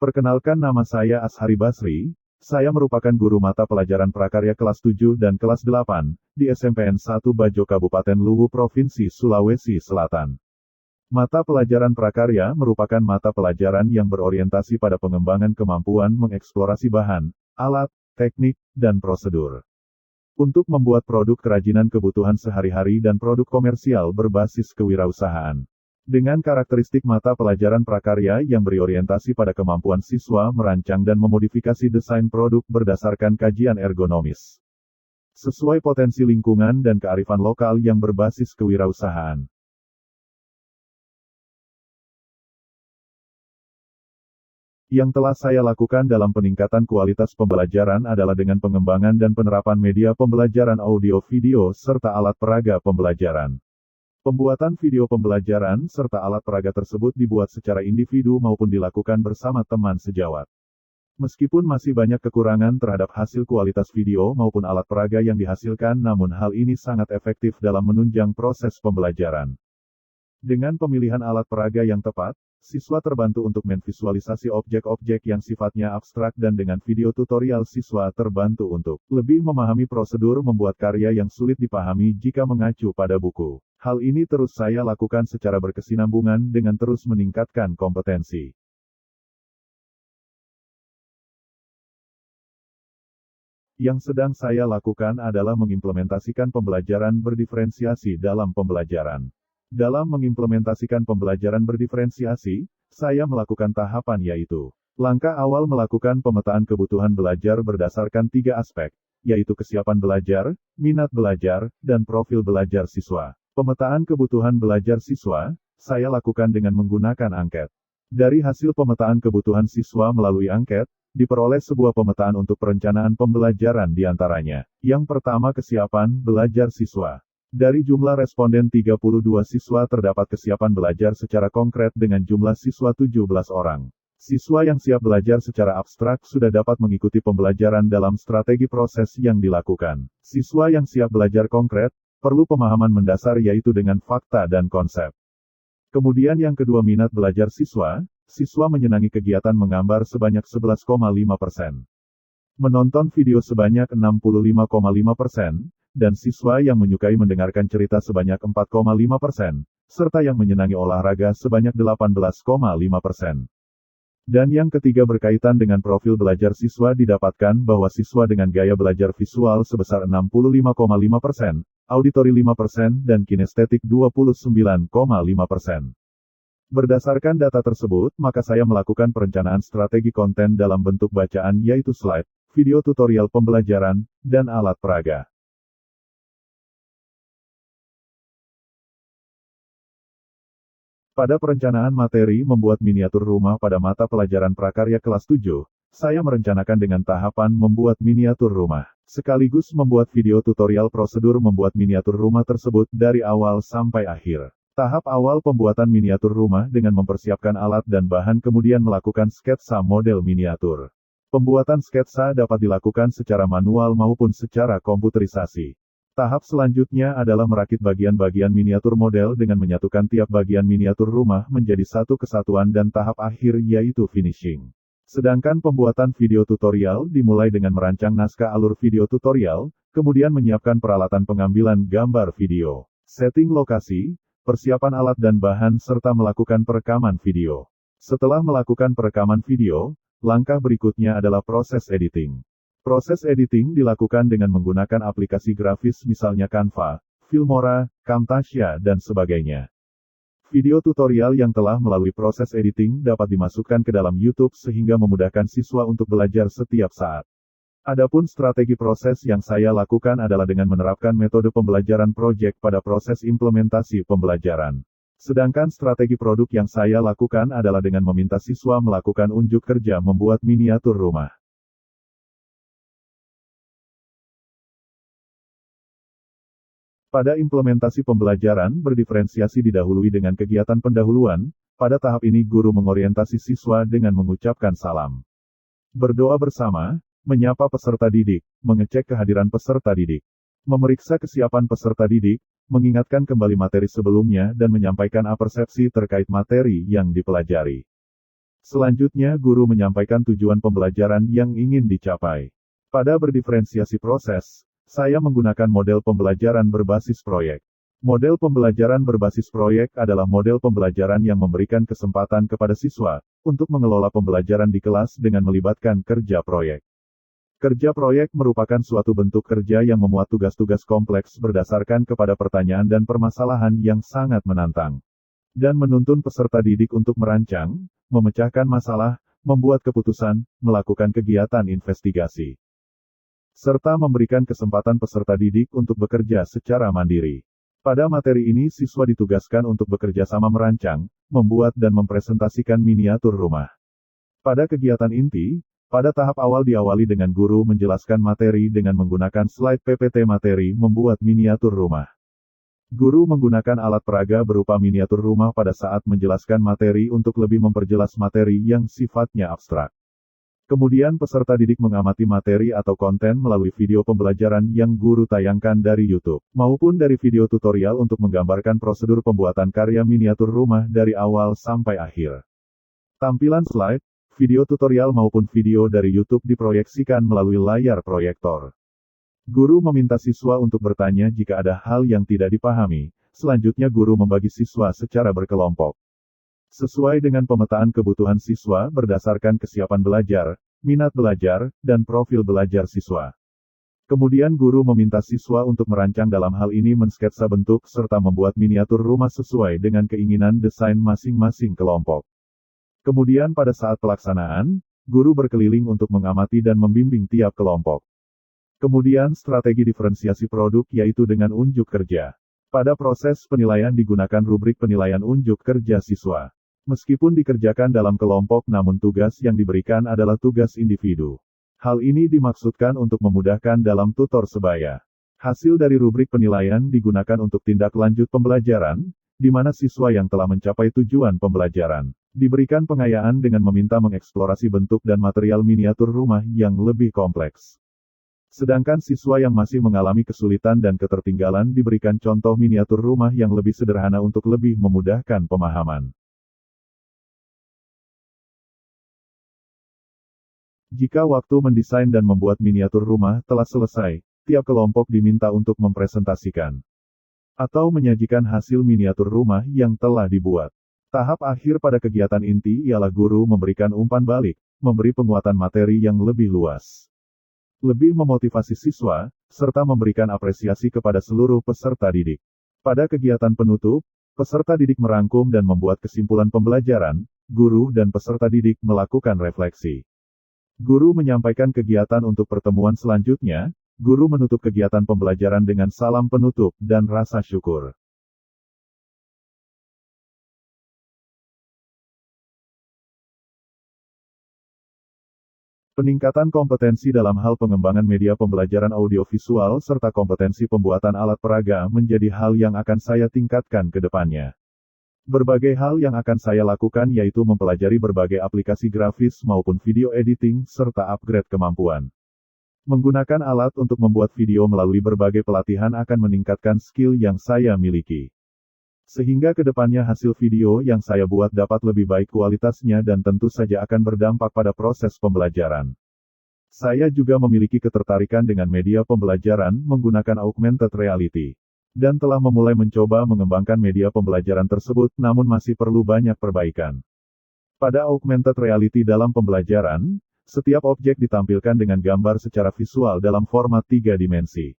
Perkenalkan, nama saya Ashari Basri. Saya merupakan guru mata pelajaran prakarya kelas 7 dan kelas 8 di SMPN 1 Bajo Kabupaten Luwu Provinsi Sulawesi Selatan. Mata pelajaran prakarya merupakan mata pelajaran yang berorientasi pada pengembangan kemampuan mengeksplorasi bahan, alat, teknik, dan prosedur. Untuk membuat produk kerajinan kebutuhan sehari-hari dan produk komersial berbasis kewirausahaan. Dengan karakteristik mata pelajaran prakarya yang berorientasi pada kemampuan siswa merancang dan memodifikasi desain produk berdasarkan kajian ergonomis. Sesuai potensi lingkungan dan kearifan lokal yang berbasis kewirausahaan. Yang telah saya lakukan dalam peningkatan kualitas pembelajaran adalah dengan pengembangan dan penerapan media pembelajaran audio-video serta alat peraga pembelajaran. Pembuatan video pembelajaran serta alat peraga tersebut dibuat secara individu maupun dilakukan bersama teman sejawat. Meskipun masih banyak kekurangan terhadap hasil kualitas video maupun alat peraga yang dihasilkan, namun hal ini sangat efektif dalam menunjang proses pembelajaran. Dengan pemilihan alat peraga yang tepat, siswa terbantu untuk memvisualisasi objek-objek yang sifatnya abstrak, dan dengan video tutorial siswa terbantu untuk lebih memahami prosedur membuat karya yang sulit dipahami jika mengacu pada buku. Hal ini terus saya lakukan secara berkesinambungan dengan terus meningkatkan kompetensi. Yang sedang saya lakukan adalah mengimplementasikan pembelajaran berdiferensiasi dalam pembelajaran. Dalam mengimplementasikan pembelajaran berdiferensiasi, saya melakukan tahapan, yaitu: langkah awal melakukan pemetaan kebutuhan belajar berdasarkan 3 aspek, yaitu kesiapan belajar, minat belajar, dan profil belajar siswa. Pemetaan kebutuhan belajar siswa, saya lakukan dengan menggunakan angket. Dari hasil pemetaan kebutuhan siswa melalui angket, diperoleh sebuah pemetaan untuk perencanaan pembelajaran diantaranya. Yang pertama, kesiapan belajar siswa. Dari jumlah responden 32 siswa terdapat kesiapan belajar secara konkret dengan jumlah siswa 17 orang. Siswa yang siap belajar secara abstrak sudah dapat mengikuti pembelajaran dalam strategi proses yang dilakukan. Siswa yang siap belajar konkret, perlu pemahaman mendasar yaitu dengan fakta dan konsep. Kemudian yang kedua, minat belajar siswa. Siswa menyenangi kegiatan menggambar sebanyak 11,5%. Menonton video sebanyak 65,5%. Dan siswa yang menyukai mendengarkan cerita sebanyak 4,5%, serta yang menyenangi olahraga sebanyak 18,5%. Dan yang ketiga, berkaitan dengan profil belajar siswa, didapatkan bahwa siswa dengan gaya belajar visual sebesar 65,5%, auditori 5%, dan kinestetik 29,5%. Berdasarkan data tersebut, maka saya melakukan perencanaan strategi konten dalam bentuk bacaan, yaitu slide, video tutorial pembelajaran, dan alat peraga. Pada perencanaan materi membuat miniatur rumah pada mata pelajaran prakarya kelas 7, saya merencanakan dengan tahapan membuat miniatur rumah, sekaligus membuat video tutorial prosedur membuat miniatur rumah tersebut dari awal sampai akhir. Tahap awal pembuatan miniatur rumah dengan mempersiapkan alat dan bahan, kemudian melakukan sketsa model miniatur. Pembuatan sketsa dapat dilakukan secara manual maupun secara komputerisasi. Tahap selanjutnya adalah merakit bagian-bagian miniatur model dengan menyatukan tiap bagian miniatur rumah menjadi satu kesatuan, dan tahap akhir yaitu finishing. Sedangkan pembuatan video tutorial dimulai dengan merancang naskah alur video tutorial, kemudian menyiapkan peralatan pengambilan gambar video, setting lokasi, persiapan alat dan bahan, serta melakukan perekaman video. Setelah melakukan perekaman video, langkah berikutnya adalah proses editing. Proses editing dilakukan dengan menggunakan aplikasi grafis misalnya Canva, Filmora, Camtasia, dan sebagainya. Video tutorial yang telah melalui proses editing dapat dimasukkan ke dalam YouTube sehingga memudahkan siswa untuk belajar setiap saat. Adapun strategi proses yang saya lakukan adalah dengan menerapkan metode pembelajaran proyek pada proses implementasi pembelajaran. Sedangkan strategi produk yang saya lakukan adalah dengan meminta siswa melakukan unjuk kerja membuat miniatur rumah. Pada implementasi pembelajaran berdiferensiasi didahului dengan kegiatan pendahuluan. Pada tahap ini guru mengorientasi siswa dengan mengucapkan salam, berdoa bersama, menyapa peserta didik, mengecek kehadiran peserta didik, memeriksa kesiapan peserta didik, mengingatkan kembali materi sebelumnya dan menyampaikan persepsi terkait materi yang dipelajari. Selanjutnya guru menyampaikan tujuan pembelajaran yang ingin dicapai. Pada berdiferensiasi proses, saya menggunakan model pembelajaran berbasis proyek. Model pembelajaran berbasis proyek adalah model pembelajaran yang memberikan kesempatan kepada siswa untuk mengelola pembelajaran di kelas dengan melibatkan kerja proyek. Kerja proyek merupakan suatu bentuk kerja yang memuat tugas-tugas kompleks berdasarkan kepada pertanyaan dan permasalahan yang sangat menantang, dan menuntun peserta didik untuk merancang, memecahkan masalah, membuat keputusan, melakukan kegiatan investigasi, serta memberikan kesempatan peserta didik untuk bekerja secara mandiri. Pada materi ini siswa ditugaskan untuk bekerja sama merancang, membuat dan mempresentasikan miniatur rumah. Pada kegiatan inti, pada tahap awal diawali dengan guru menjelaskan materi dengan menggunakan slide PPT materi membuat miniatur rumah. Guru menggunakan alat peraga berupa miniatur rumah pada saat menjelaskan materi untuk lebih memperjelas materi yang sifatnya abstrak. Kemudian peserta didik mengamati materi atau konten melalui video pembelajaran yang guru tayangkan dari YouTube, maupun dari video tutorial untuk menggambarkan prosedur pembuatan karya miniatur rumah dari awal sampai akhir. Tampilan slide, video tutorial maupun video dari YouTube diproyeksikan melalui layar proyektor. Guru meminta siswa untuk bertanya jika ada hal yang tidak dipahami. Selanjutnya guru membagi siswa secara berkelompok, sesuai dengan pemetaan kebutuhan siswa berdasarkan kesiapan belajar, minat belajar, dan profil belajar siswa. Kemudian guru meminta siswa untuk merancang, dalam hal ini mensketsa bentuk serta membuat miniatur rumah sesuai dengan keinginan desain masing-masing kelompok. Kemudian pada saat pelaksanaan, guru berkeliling untuk mengamati dan membimbing tiap kelompok. Kemudian strategi diferensiasi produk yaitu dengan unjuk kerja. Pada proses penilaian digunakan rubrik penilaian unjuk kerja siswa. Meskipun dikerjakan dalam kelompok namun tugas yang diberikan adalah tugas individu. Hal ini dimaksudkan untuk memudahkan dalam tutor sebaya. Hasil dari rubrik penilaian digunakan untuk tindak lanjut pembelajaran, di mana siswa yang telah mencapai tujuan pembelajaran diberikan pengayaan dengan meminta mengeksplorasi bentuk dan material miniatur rumah yang lebih kompleks. Sedangkan siswa yang masih mengalami kesulitan dan ketertinggalan diberikan contoh miniatur rumah yang lebih sederhana untuk lebih memudahkan pemahaman. Jika waktu mendesain dan membuat miniatur rumah telah selesai, tiap kelompok diminta untuk mempresentasikan atau menyajikan hasil miniatur rumah yang telah dibuat. Tahap akhir pada kegiatan inti ialah guru memberikan umpan balik, memberi penguatan materi yang lebih luas, lebih memotivasi siswa, serta memberikan apresiasi kepada seluruh peserta didik. Pada kegiatan penutup, peserta didik merangkum dan membuat kesimpulan pembelajaran, guru dan peserta didik melakukan refleksi. Guru menyampaikan kegiatan untuk pertemuan selanjutnya, guru menutup kegiatan pembelajaran dengan salam penutup dan rasa syukur. Peningkatan kompetensi dalam hal pengembangan media pembelajaran audiovisual serta kompetensi pembuatan alat peraga menjadi hal yang akan saya tingkatkan ke depannya. Berbagai hal yang akan saya lakukan yaitu mempelajari berbagai aplikasi grafis maupun video editing serta upgrade kemampuan. Menggunakan alat untuk membuat video melalui berbagai pelatihan akan meningkatkan skill yang saya miliki. Sehingga ke depannya hasil video yang saya buat dapat lebih baik kualitasnya dan tentu saja akan berdampak pada proses pembelajaran. Saya juga memiliki ketertarikan dengan media pembelajaran menggunakan augmented reality, dan telah memulai mencoba mengembangkan media pembelajaran tersebut namun masih perlu banyak perbaikan. Pada augmented reality dalam pembelajaran, setiap objek ditampilkan dengan gambar secara visual dalam format 3 dimensi.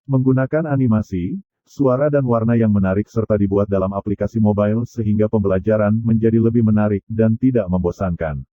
Menggunakan animasi, suara dan warna yang menarik serta dibuat dalam aplikasi mobile sehingga pembelajaran menjadi lebih menarik dan tidak membosankan.